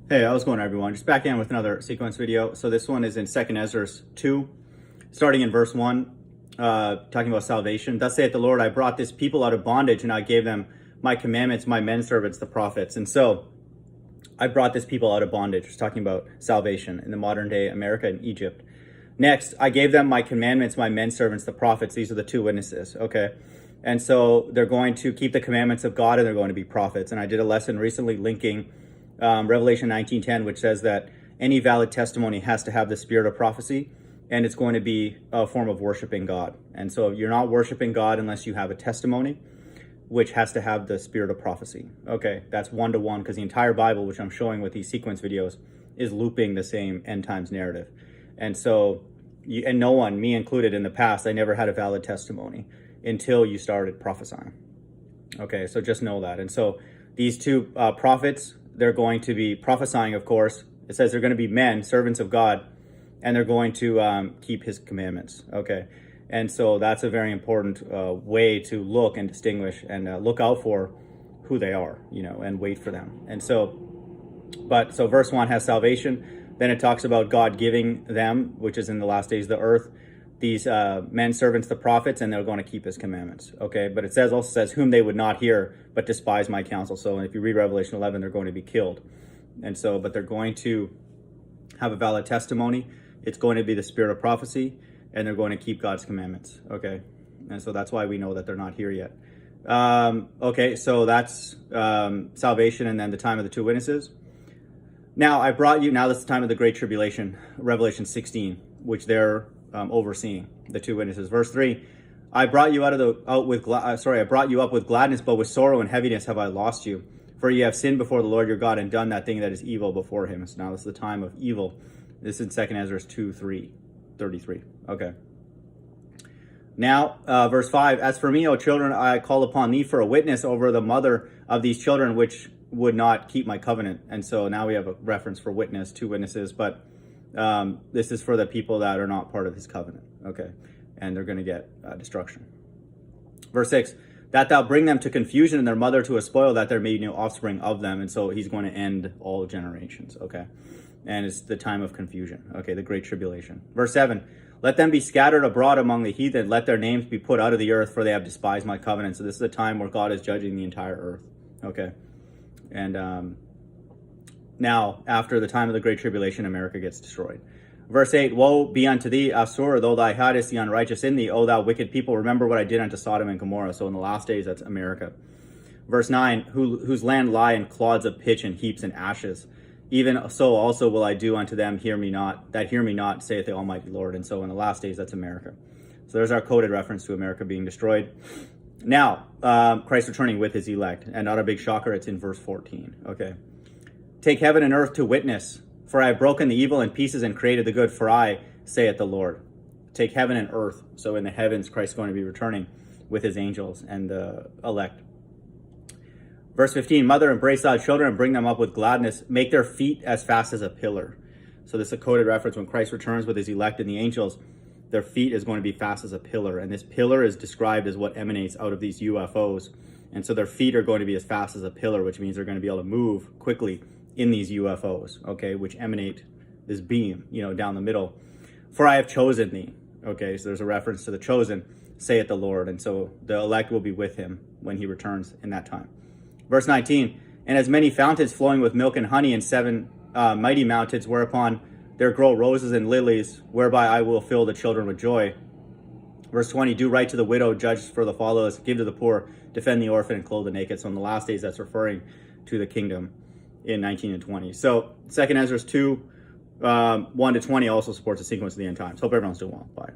Hey, how's it going, everyone? Just back in with another sequence video. So this one is in 2nd Esdras 2, starting in verse 1, talking about salvation. Thus saith the Lord, I brought this people out of bondage, and I gave them my commandments, my men servants, the prophets. And so I brought this people out of bondage. It's talking about salvation in the modern day America and Egypt. Next, I gave them my commandments, my men servants, the prophets. These are the two witnesses, okay? And so they're going to keep the commandments of God, and they're going to be prophets. And I did a lesson recently linking Revelation 19:10, which says that any valid testimony has to have the spirit of prophecy, and it's going to be a form of worshiping God. And so you're not worshiping God unless you have a testimony, which has to have the spirit of prophecy. Okay, that's one-to-one, because the entire Bible, which I'm showing with these sequence videos, is looping the same end times narrative. And so, and no one, me included in the past, I never had a valid testimony until you started prophesying. Okay, so just know that. And so these two prophets, they're going to be prophesying, of course. It says they're going to be men, servants of God, and they're going to keep his commandments. Okay, and so that's a very important way to look and distinguish and look out for who they are, you know, and wait for them. And so, so verse 1 has salvation. Then it talks about God giving them, which is in the last days of the earth, these men servants, the prophets, and they're going to keep his commandments. Okay, but it also says whom they would not hear but despise my counsel. So if you read Revelation 11, they're going to be killed. And so, but they're going to have a valid testimony. It's going to be the spirit of prophecy, and they're going to keep God's commandments. Okay, and so that's why we know that they're not here yet. Okay, so that's salvation, and then the time of the two witnesses. Now I brought you, now this is the time of the great tribulation, Revelation 16, which they're overseeing, the two witnesses. Verse 3, I brought you I brought you up with gladness, but with sorrow and heaviness have I lost you. For you have sinned before the Lord your God and done that thing that is evil before him. So now this is the time of evil. This is in 2nd Esdras 2:33. Okay. Now, verse 5, as for me, O children, I call upon thee for a witness over the mother of these children, which would not keep my covenant. And so now we have a reference for witness, two witnesses, but this is for the people that are not part of his covenant. Okay, and they're going to get destruction. Verse 6, that thou bring them to confusion and their mother to a spoil, that there may be no offspring of them. And so he's going to end all generations. Okay, and it's the time of confusion. Okay, the great tribulation. Verse 7, let them be scattered abroad among the heathen, let their names be put out of the earth, for they have despised my covenant. So this is a time where God is judging the entire earth. Okay, and now after the time of the great tribulation, America gets destroyed. Verse 8, woe be unto thee, Assur, though thou hadst the unrighteous in thee, O thou wicked people, remember what I did unto Sodom and Gomorrah. So in the last days, that's America. Verse 9, whose land lie in clods of pitch and heaps and ashes. Even so also will I do unto them, hear me not, saith the Almighty Lord. And so in the last days, that's America. So there's our coded reference to America being destroyed. Now, Christ returning with his elect. And not a big shocker, it's in verse 14. Okay. Take heaven and earth to witness, for I have broken the evil in pieces and created the good, for I, saith the Lord. Take heaven and earth. So in the heavens, Christ is going to be returning with his angels and the elect. Verse 15, mother, embrace thy children and bring them up with gladness. Make their feet as fast as a pillar. So this is a coded reference. When Christ returns with his elect and the angels, their feet is going to be fast as a pillar. And this pillar is described as what emanates out of these UFOs. And so their feet are going to be as fast as a pillar, which means they're going to be able to move quickly in these UFOs, okay, which emanate this beam, you know, down the middle. For I have chosen thee. Okay, so there's a reference to the chosen, saith the Lord. And so the elect will be with him when he returns in that time. Verse 19, and as many fountains flowing with milk and honey, and 7 mighty mountains, whereupon there grow roses and lilies, whereby I will fill the children with joy. Verse 20, do right to the widow, judge for the fatherless, give to the poor, defend the orphan, and clothe the naked. So in the last days, that's referring to the kingdom in 19 and 20. So 2nd Esdras 2, 1 to 20 also supports the sequence of the end times. Hope everyone's doing well. Bye.